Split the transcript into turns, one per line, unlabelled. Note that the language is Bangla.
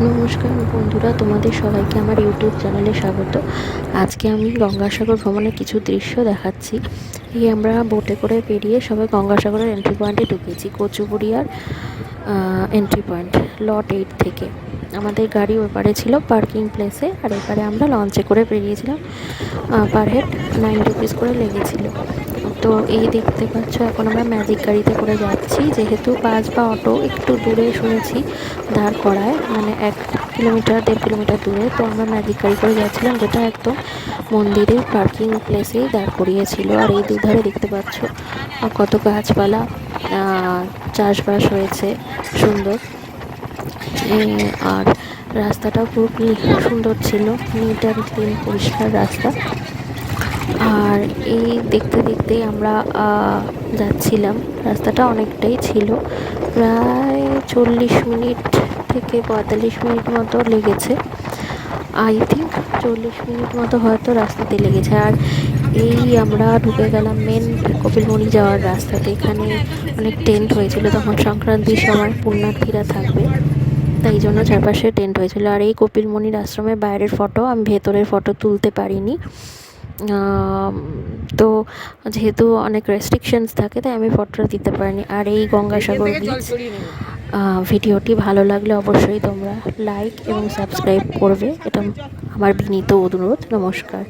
নমস্কার বন্ধুরা, তোমাদের সবাইকে আমার ইউটিউব চ্যানেলে স্বাগত। আজকে আমি গঙ্গাসাগর ভ্রমণের কিছু দৃশ্য দেখাচ্ছি। এই আমরা বোটে করে পেরিয়ে সবাই গঙ্গাসাগরের এন্ট্রি পয়েন্টে ঢুকেছি, কচুবুড়িয়ার এন্ট্রি পয়েন্ট লট 8 থেকে। আমাদের গাড়ি ওপারে ছিল পার্কিং প্লেসে, আর এপারে আমরা লঞ্চে করে বেরিয়েছিলাম। পার হেড 9 রুপিস করে লেগেছিল। তো এই দেখতে পাচ্ছ, এখন আমরা ম্যাজিক গাড়িতে করে যাচ্ছি, যেহেতু বাস বা অটো একটু দূরে শুনেছি দাঁড় করায়, মানে 1 কিলোমিটার 1.5 কিলোমিটার দূরে। তো আমরা ম্যাজিক গাড়ি করে যাচ্ছিলাম, যেটা একদম মন্দিরের পার্কিং প্লেসেই দাঁড় করিয়েছিল। আর এই দুধারে দেখতে পাচ্ছ কত গাছপালা, চাষবাস হয়েছে সুন্দর। আর রাস্তাটাও খুব সুন্দর ছিল, নিট অ্যান্ড ক্লিন, পরিষ্কার রাস্তা। আর এই দেখতে দেখতেই আমরা যাচ্ছিলাম। রাস্তাটা অনেকটাই ছিল, প্রায় 40 মিনিট থেকে 45 মিনিট মতো লেগেছে। আই থিঙ্ক 40 মিনিট মতো হয়তো রাস্তাতে লেগেছে। আর এই আমরা ঢুকে গেলাম মেন কপিলমুনি যাওয়ার রাস্তাতে। এখানে অনেক টেন্ট হয়েছিল, তখন সংক্রান্তির সময় পুণ্যার্থীরা থাকবে, তাই জন্য চারপাশে টেন্ট হয়েছিল। আর এই কপিলমুনির আশ্রমের বাইরের ফটো, আমি ভেতরের ফটো তুলতে পারিনি। তো যেহেতু অনেক রেস্ট্রিকশনস থাকে, তাই আমি ফটোটা দিতে পারিনি। আর এই গঙ্গাসাগর বিচ। ভিডিওটি ভালো লাগলে অবশ্যই তোমরা লাইক এবং সাবস্ক্রাইব করবে, এটা আমার বিনীত অনুরোধ। নমস্কার।